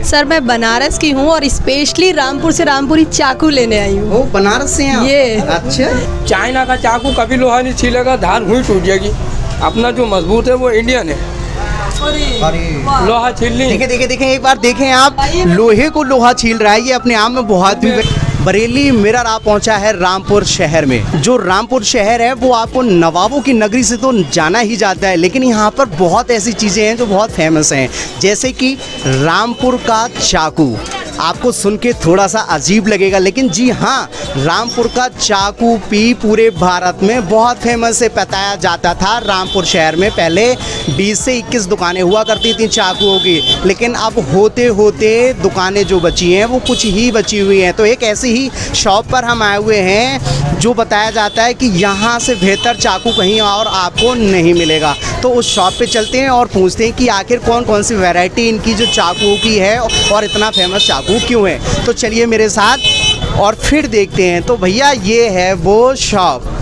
Sir मैं बनारस की हूँ और स्पेशली रामपुर से रामपुरी चाकू लेने आई हूँ। वो बनारस से हैं आप? ये। अच्छा। चाइना का चाकू कभी लोहा नहीं छीलेगा, धार हुई टूट जाएगी। अपना जो मजबूत है वो इंडियन है, अरे लोहा छील नहीं। देखें देखें देखें, एक बार देखें आप, लोहे को लोहा छील रहा है, ये अपने आप में बहुत भी। बरेली मिरर आप पहुंचा है रामपुर शहर में। जो रामपुर शहर है वो आपको नवाबों की नगरी से तो जाना ही जाता है, लेकिन यहाँ पर बहुत ऐसी चीज़ें हैं जो बहुत फेमस हैं, जैसे कि रामपुर का चाकू। आपको सुन के थोड़ा सा अजीब लगेगा, लेकिन जी हाँ, रामपुर का चाकू भी पूरे भारत में बहुत फेमस है। बताया जाता था रामपुर शहर में पहले 20 से 21 दुकानें हुआ करती थी चाकुओं की, लेकिन अब होते होते दुकानें जो बची हैं वो कुछ ही बची हुई हैं। तो एक ऐसी ही शॉप पर हम आए हुए हैं जो बताया जाता है कि यहाँ से बेहतर चाकू कहीं और आपको नहीं मिलेगा। तो उस शॉप पे चलते हैं और पूछते हैं कि आखिर कौन कौन सी वैरायटी इनकी जो चाकुओं की है और इतना फेमस चाकू क्यों है। तो चलिए मेरे साथ और फिर देखते हैं। तो भैया ये है वो शॉप,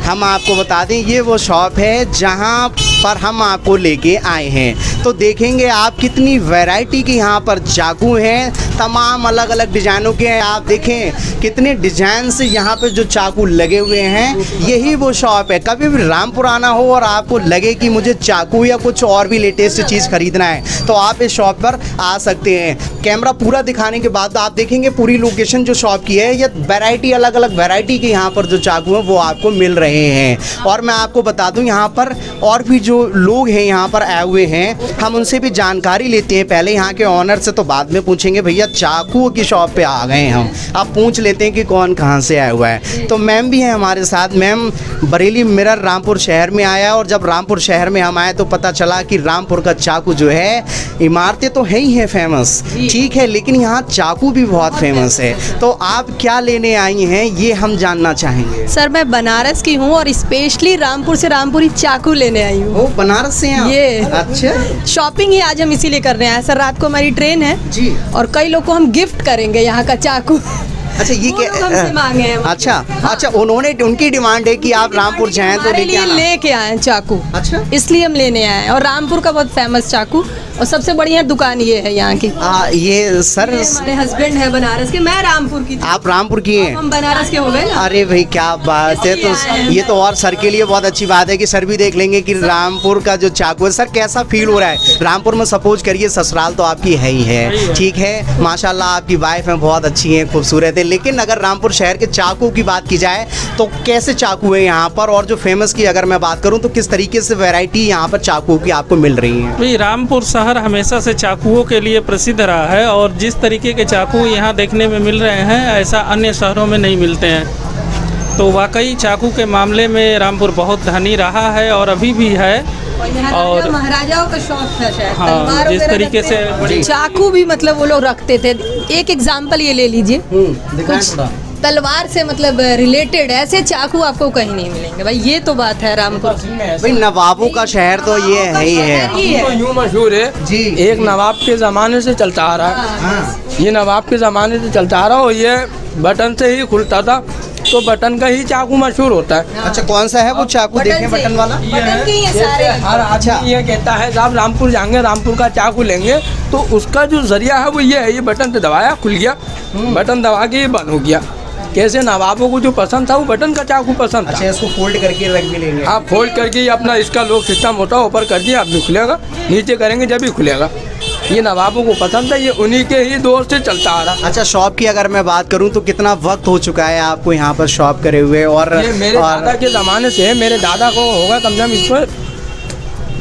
हम आपको बता दें ये वो शॉप है जहाँ पर हम आपको लेके आए हैं। तो देखेंगे आप कितनी वैरायटी के यहाँ पर चाकू हैं, तमाम अलग अलग डिज़ाइनों के हैं। आप देखें कितने डिज़ाइन से यहाँ पे जो चाकू लगे हुए हैं, यही वो शॉप है। कभी भी रामपुर आना हो और आपको लगे कि मुझे चाकू या कुछ और भी लेटेस्ट चीज़ खरीदना है, तो आप इस शॉप पर आ सकते हैं। कैमरा पूरा दिखाने के बाद आप देखेंगे पूरी लोकेशन जो शॉप की है, ये वैरायटी अलग अलग वैरायटी के यहाँ पर जो चाकू हैं वो आपको मिल रहे हैं। और मैं आपको बता दूँ यहाँ पर और भी जो लोग हैं यहाँ पर आए हुए हैं, हम उनसे भी जानकारी लेते हैं। पहले यहाँ के ऑनर से तो बाद में पूछेंगे। भैया चाकू की शॉप पे आ गए हम, अब पूछ लेते हैं कि कौन कहाँ से आया हुआ है। तो मैम भी हैं हमारे साथ। मैम, बरेली मिरर रामपुर शहर में आया, और जब रामपुर शहर में हम आए तो पता चला कि रामपुर का चाकू जो है, इमारतें तो है ही हैं फेमस, ठीक है, लेकिन यहाँ चाकू भी बहुत फेमस है। तो आप क्या लेने आई हैं ये हम जानना चाहेंगे। सर मैं बनारस की हूँ और स्पेशली रामपुर से रामपुरी चाकू लेने आई हूँ। वो बनारस से हैं आप? ये। अच्छा। शॉपिंग ही आज हम इसीलिए कर रहे हैं। सर रात को हमारी ट्रेन है जी, और कई लोग को हम गिफ्ट करेंगे यहाँ का चाकू। अच्छा ये वो लोग हमसे मांगे हैं। अच्छा अच्छा, उनकी डिमांड है कि आप रामपुर जाएं तो हमारे लेके लिए आना। लेके आए हैं चाकू, अच्छा। इसलिए हम लेने आए हैं। और रामपुर का बहुत फेमस चाकू और सबसे बढ़िया दुकान ये है यहाँ की। ये सर, हमारे हस्बैंड है बनारस के, मैं रामपुर की थी। आप रामपुर की हैं? हम बनारस के हो गए ना। अरे भाई क्या बात है। तो ये तो और सर के लिए बहुत अच्छी बात है कि सर भी देख लेंगे कि रामपुर का जो चाकू है। सर कैसा फील हो रहा है रामपुर में? सपोज करिए ससुराल तो आपकी है ही है, ठीक है, माशाल्लाह आपकी वाइफ है, बहुत अच्छी है, खूबसूरत है, लेकिन अगर रामपुर शहर के चाकू की बात की जाए तो कैसे चाकू है यहाँ पर? और जो फेमस की अगर मैं बात करूँ तो किस तरीके से वैरायटी यहाँ पर चाकू की आपको मिल रही है? भाई रामपुर शहर हमेशा से चाकुओं के लिए प्रसिद्ध रहा है, और जिस तरीके के चाकू यहाँ देखने में मिल रहे हैं ऐसा अन्य शहरों में नहीं मिलते हैं। तो वाकई चाकू के मामले में रामपुर बहुत धनी रहा है और अभी भी है। और महाराजाओं का शौक था शायद। हाँ, तलवार जिस वगैरह तरीके रखते से हैं। चाकू भी मतलब वो लोग रखते थे। एक एग्जाम्पल ये ले लीजिए, कुछ तलवार से मतलब रिलेटेड ऐसे चाकू आपको कहीं नहीं मिलेंगे भाई। ये तो बात है रामपुर की। भाई नवाबों का शहर तो ये है ही है तो यूँ मशहूर है जी। एक नवाब के ज़माने से चलता आ रहा है। हाँ। ये नवाब के ज़माने से चलता आ रहा है और ये बटन से ही खुलता था, तो बटन का ही चाकू मशहूर होता है। अच्छा, कौन सा है वो चाकू? देखें बटन वाला। बटन के ही हैं सारे। हर आदमी ये कहता है साहब रामपुर जाएंगे, रामपुर का चाकू लेंगे, तो उसका जो जरिया है वो ये है, ये बटन से दबाया खुल गया, बटन दबा के ये बंद हो गया। कैसे नवाबों को जो पसंद था वो बटन का चाकू पसंद था। अच्छा, इसको फोल्ड करके रख भी लेंगे आप फोल्ड करके अपना इसका लोग सिस्टम होता है, ऊपर कर दिया आप भी खुलेगा, नीचे करेंगे जब भी खुलेगा। ये नवाबों को पसंद है, ये उन्हीं के ही दौर से चलता आ रहा। अच्छा, शॉप की अगर मैं बात करूं तो कितना वक्त हो चुका है आपको यहाँ पर शॉप करे हुए? और ये मेरे दादा के ज़माने से है। मेरे दादा को होगा कम से कम इसको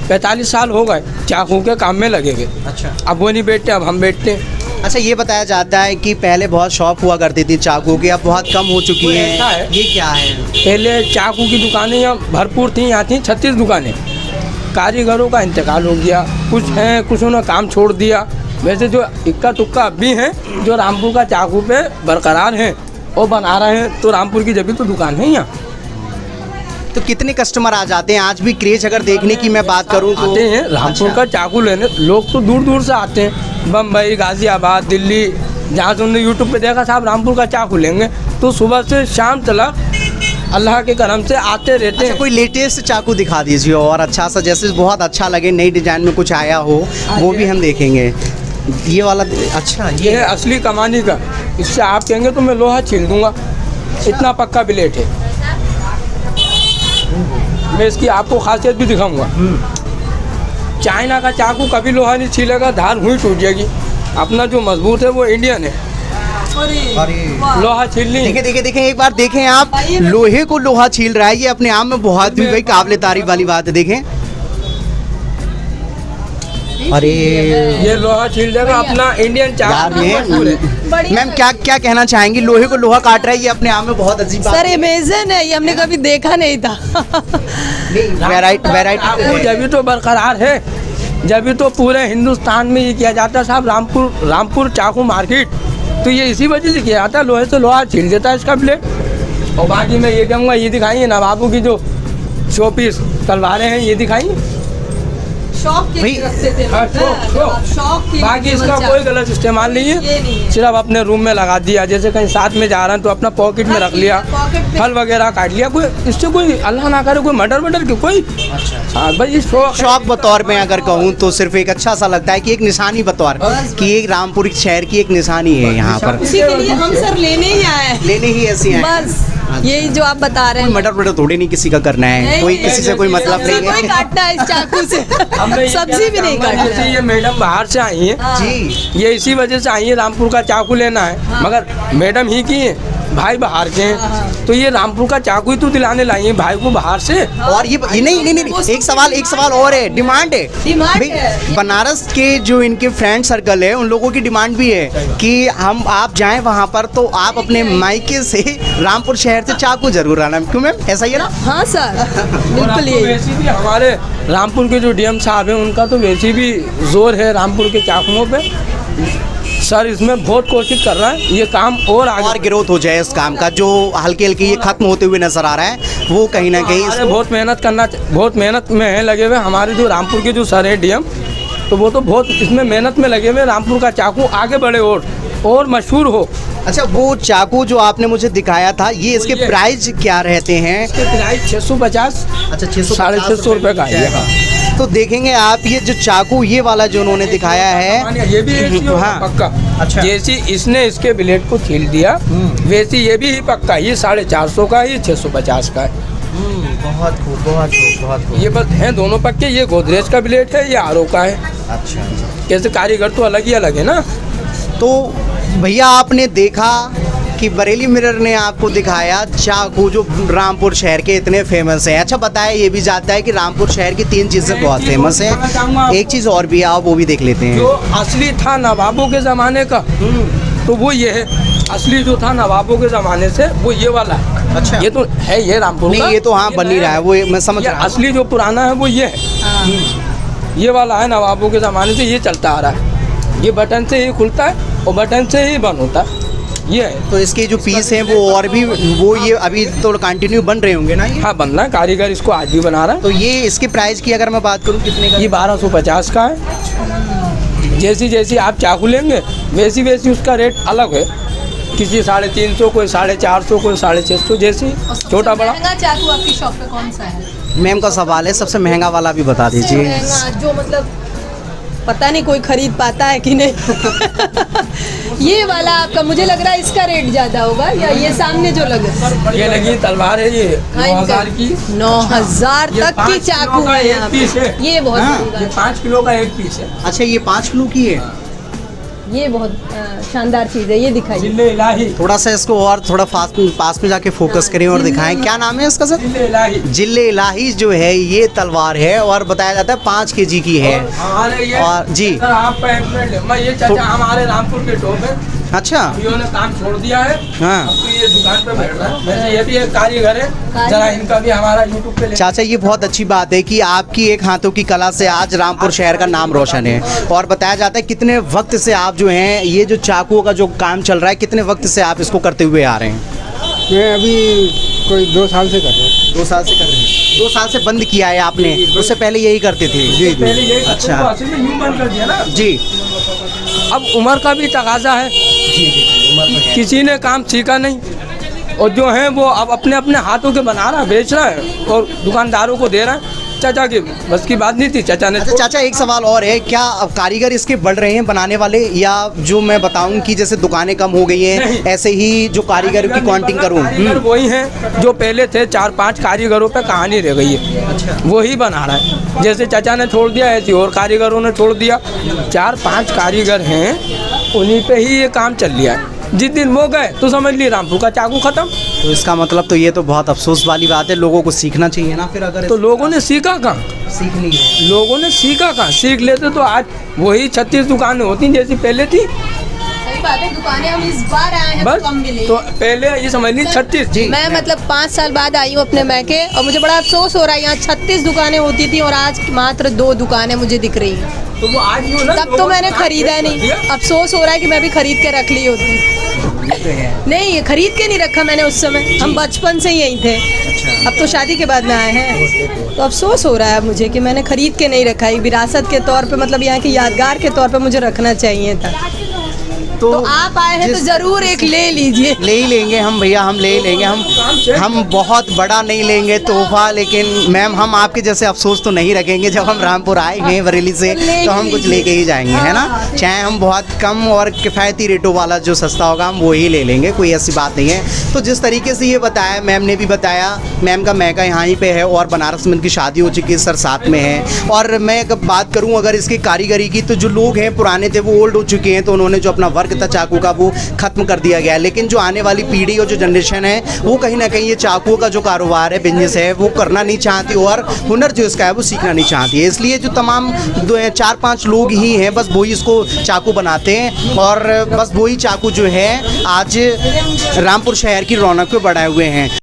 45 साल हो गए चाकू के काम में लगे हुए। अच्छा। अब वो नहीं बैठते, अब हम बैठते हैं। अच्छा, ये बताया जाता है कि पहले बहुत शॉप हुआ करती थी चाकू की, अब बहुत कम हो चुकी वो ऐसा हैं। है। ये क्या है? पहले चाकू की दुकानें यहाँ भरपूर थी, यहाँ थी 36 दुकानें। कारीगरों का इंतकाल हो गया, कुछ हैं, कुछ उन्होंने काम छोड़ दिया। वैसे जो इक्का तुक्का अब भी हैं जो रामपुर का चाकू पे बरकरार हैं और बना रहे हैं, तो रामपुर की जब भी तो दुकान है यहाँ। तो कितने कस्टमर आ जाते हैं आज भी? क्रेज अगर देखने की मैं बात करूं तो आते हैं रामपुर अच्छा। का चाकू लेने। लोग तो दूर दूर से आते हैं, बम्बई, गाजियाबाद, दिल्ली, जहाँ से उन्होंने यूट्यूब पे देखा साहब रामपुर का चाकू लेंगे, तो सुबह से शाम तक अल्लाह के करम से आते रहते अच्छा, हैं। कोई लेटेस्ट चाकू दिखा दीजिए और अच्छा सा, जैसे बहुत अच्छा लगे, नई डिजाइन में कुछ आया हो, वो भी हम देखेंगे। ये वाला अच्छा ये है असली कमानी का। इससे आप कहेंगे तो मैं लोहा छील दूंगा, इतना पक्का ब्लेड है। मैं इसकी आपको खासियत भी दिखाऊंगा। चाइना का चाकू कभी लोहा नहीं छीलेगा, धार हुई टूट जाएगी। अपना जो मजबूत है वो इंडियन है, लोहा छील नहीं। देखें देखें देखें, एक बार देखें आप, लोहे को लोहा छील रहा है। ये अपने आप में बहुत भी भाई काबिले तारीफ वाली बात है। देखें, अरे ये लोहा छील देगा, अपना इंडियन यार चाकू मशहूर है। मैम क्या क्या कहना चाहेंगी? लोहे को लोहा काट रहा है, ये अपने आप में बहुत अजीब बात सर अमेजन है, ये हमने कभी देखा नहीं था। है। वैरायटी चाकू जब तो बरकरार है, जब तो पूरे हिंदुस्तान में ये किया जाता है साहब। रामपुर चाकू मार्केट, तो ये इसी वजह से किया जाता है, लोहे से लोहा छील देता है इसका ब्लेड। और बाकी मैं ये कहूँगा, ये दिखाइए नवाबों की जो शोपीस तलवारें हैं, ये दिखाइए। शौक के लिए रखते थे हाँ, शौक के लिए। बाकी इसका कोई गलत इस्तेमाल नहीं ये नहीं है, है। सिर्फ अपने रूम में लगा दिया। जैसे कहीं साथ में जा रहे हैं तो अपना पॉकेट में रख लिया, पॉकेट में। फल वगैरह काट लिया। कोई इससे कोई अल्लाह ना करे कोई मर्डर की कोई। हाँ भाई, इस शौक बतौर में अगर कहूँ तो सिर्फ एक अच्छा सा लगता है कि एक निशानी बतौर कि एक रामपुर शहर की एक निशानी है यहाँ पर। उसी के लिए हम सर लेने ही आए हैं। लेने ही ऐसी है, बस यही जो आप बता रहे हैं। मर्डर थोड़ी नहीं किसी का करना है, नहीं, कोई किसी से कोई मतलब सब्जी नहीं कोई है। काटना है इस चाकू से, सब्जी भी नहीं काटना जैसे है। ये मैडम बाहर से आई है जी, ये इसी वजह से आई है रामपुर का चाकू लेना है, मगर मैडम ही की है, भाई बाहर के हैं, तो ये रामपुर का चाकू ही तो दिलाने लाई है भाई को बाहर से। और ये नहीं, एक सवाल और है, डिमांड है। डिमांड भाई, है। बनारस के जो इनके फ्रेंड सर्कल है, उन लोगों की डिमांड भी है कि आप जाएं वहाँ पर तो आप अपने मायके से रामपुर शहर से चाकू जरूर आना। क्यों मैम, ऐसा ही है ना? हाँ सर, बिल्कुल और यही। वैसे भी हमारे रामपुर के जो डीएम साहब हैं, उनका तो वैसे भी जोर है रामपुर के चाकुओं पे। सर इसमें बहुत कोशिश कर रहा है ये काम और आगे और ग्रोथ हो जाए इस काम का, जो हल्के हल्के ये खत्म होते हुए नजर आ रहा है, वो कहीं ना कहीं हमारे बहुत मेहनत में है लगे हुए। हमारे जो रामपुर के जो सर है डीएम, तो वो तो बहुत इसमें मेहनत में लगे हुए। रामपुर का चाकू आगे बढ़े और मशहूर हो। अच्छा, वो चाकू जो आपने मुझे दिखाया था, ये इसके ये- प्राइस क्या रहते हैं? इसके प्राइस 650, अच्छा, 650 650 रुपये का है। तो देखेंगे आप, ये जो चाकू ये वाला जो उन्होंने दिखाया है, ये भी ऐसी होगा हाँ। पक्का। अच्छा। जैसी इसने इसके ब्लेड को छील दिया, वैसी ये भी ही पक्का। ये 450 का है, ये 650 का है। बहुत खूब, बहुत खूब, बहुत खूब। ये बस हैं दोनों पक्के। ये गोदरेज का ब्लेड है, ये आरओ का है। अच्छा, कैसे कारीगर तो अलग है ना। तो भैया आपने देखा कि बरेली मिरर ने आपको दिखाया चाकू जो रामपुर शहर के इतने फेमस हैं। अच्छा, बताया ये भी जाता है कि रामपुर शहर की 3 चीज़ें बहुत फेमस हैं। एक चीज़ और भी है, आप वो भी देख लेते जो हैं। असली था नवाबों के ज़माने का, तो वो ये है। असली जो था नवाबों के ज़माने से, वो ये वाला है। अच्छा। ये तो है, ये रामपुर नहीं, का। ये तो हाँ बन ही नया रहा है, वो मैं समझ ये रहा हूँ। असली जो पुराना है वो ये है। ये वाला है नवाबों के ज़माने से, ये चलता आ रहा है। ये बटन से ही खुलता है और बटन से ही बंद होता है। ये है। तो इसके जो पीस हैं वो और भी, वो ये अभी तो कंटिन्यू बन रहे होंगे ना ये? हाँ, बन रहा है, कारीगर इसको आज भी बना रहा है। तो ये इसके प्राइस की अगर मैं बात करूँ, कितने का? ये 1250 का है। जैसी जैसी आप चाकू लेंगे वैसी वैसी उसका रेट अलग है। किसी 350, कोई 450, कोई 650, जैसी छोटा बड़ा। महंगा चाकू आपकी शॉप पे कौन सा है? मैम का सवाल है, सबसे महंगा वाला भी बता दीजिए। महंगा जो मतलब पता नहीं कोई खरीद पाता है कि नहीं। ये वाला आपका, मुझे लग रहा है इसका रेट ज्यादा होगा, या ये सामने जो लगा? ये लगी तलवार है, ये 9000 की। 9000 ये तक 5 की चाकू किलो का है एक यहाँ पीस पे। है। ये बहुत हाँ, बड़ी ये बात 5 किलो का एक पीस है। अच्छा, ये 5 किलो की है। ये बहुत शानदार चीज़ है, ये दिखाइए। जिले इलाही। थोड़ा सा इसको और थोड़ा पास में जाके फोकस करें और दिखाएं। क्या नाम है इसका सर? जिले इलाही। जिले इलाही जो है ये तलवार है, और बताया जाता है 5 kg की है। हमारे ये और जी। सर, आप पैम्पलेट ले। मैं ये चाचा हमारे रामपुर के टॉप है, अच्छा, इन्होंने काम छोड़ दिया है। हाँ। अब तो ये दुकान पे बैठ रहा है। वैसे ये भी एक कारीगर है, जरा इनका भी हमारा यूट्यूब पे ले। चाचा ये बहुत अच्छी बात है कि आपकी एक हाथों की कला से आज रामपुर शहर का नाम रोशन है। और बताया जाता है कितने वक्त से आप जो हैं, ये जो चाकुओं का जो काम चल रहा है, कितने वक्त से आप इसको करते हुए आ रहे हैं? मैं अभी कोई 2 साल से कर रहा हूँ। 2 साल से कर रहे हैं। 2 साल से बंद किया है आपने, उससे पहले यही करते थे? जी पहले ये अच्छा। तो असल में यूं बंद कर दिया ना। जी अब उम्र का भी तकाजा है, किसी ने काम सीखा नहीं, और जो है वो अब अपने अपने हाथों के बना रहा है, बेच रहा है और दुकानदारों को दे रहा है। चाचा की बस की बात नहीं थी, चाचा ने अच्छा चाचा, एक सवाल और है, क्या अब कारीगर इसके बढ़ रहे हैं बनाने वाले, या जो मैं बताऊं कि जैसे दुकानें कम हो गई हैं ऐसे ही जो कारीगर की काउंटिंग करूं? कारीगर वही हैं जो पहले थे, 4-5 कारीगरों पे कहानी रह गई है। अच्छा। वही बना रहा है, जैसे चाचा ने छोड़ दिया ऐसे और कारीगरों ने छोड़ दिया। 4-5 कारीगर हैं, उन्हीं पे ही ये काम चल रहा है। जिस दिन वो गए तो समझ ली रामपुर का चाकू खत्म। तो इसका मतलब तो ये तो बहुत अफसोस वाली बात है, लोगों को सीखना चाहिए ना फिर, अगर तो लोगों ने सीखा कहाँ? सीखनी है। लोगों ने सीखा कहाँ? सीख लेते तो आज वही 36 दुकानें होती जैसी पहले थी। सही बात है, दुकानें हम इस बार आए हैं बस तो कम मिली। तो पहले ये समझ ली 36। मैं मतलब 5 साल बाद आई हूँ अपने मैके, और मुझे बड़ा अफसोस हो रहा है, यहाँ 36 दुकानें होती थी और आज मात्र 2 दुकानें मुझे दिख रही हैं। तो वो आज यूँ ना, तब तो मैंने खरीदा नहीं, अफसोस हो रहा है कि मैं भी खरीद के रख ली होती। नहीं, खरीद के नहीं रखा मैंने उस समय, हम बचपन से ही यहीं थे। अब तो शादी के बाद में आए हैं, तो अफसोस हो रहा है मुझे कि मैंने खरीद के नहीं रखा। ये विरासत के तौर पे, मतलब यहाँ की यादगार के तौर पे मुझे रखना चाहिए था। तो आप आए हैं तो जरूर एक ले लीजिए। ले ही लेंगे हम भैया, हम ले ही लेंगे। हम बहुत बड़ा नहीं लेंगे तोहफा, लेकिन मैम हम आपके जैसे अफसोस तो नहीं रखेंगे। जब हम रामपुर आए हैं बरेली से तो हम कुछ लेके ही जाएंगे, है ना। चाहे हम बहुत कम और किफ़ायती रेटों वाला जो सस्ता होगा हम वो ही ले लेंगे, कोई ऐसी बात नहीं है। तो जिस तरीके से ये बताया, मैम ने भी बताया, मैम का मैका यहाँ ही पे है और बनारस में उनकी शादी हो चुकी है, सर साथ में है। और मैं अगर बात करूँ अगर इसकी कारीगरी की, तो जो लोग हैं पुराने थे वो ओल्ड हो चुके हैं, तो उन्होंने जो अपना वर्क था चाकू का वो ख़त्म कर दिया गया है। लेकिन जो आने वाली पीढ़ी और जो जनरेशन है वो कहीं ना कहीं ये चाकुओं का जो कारोबार है, बिजनेस है, वो करना नहीं चाहती और हुनर जो इसका है वो सीखना नहीं चाहती है। इसलिए जो तमाम 4-5 लोग ही हैं बस वही इसको चाकू बनाते हैं, और बस वही चाकू जो है आज रामपुर शहर की रौनक को बढ़ाए हुए हैं।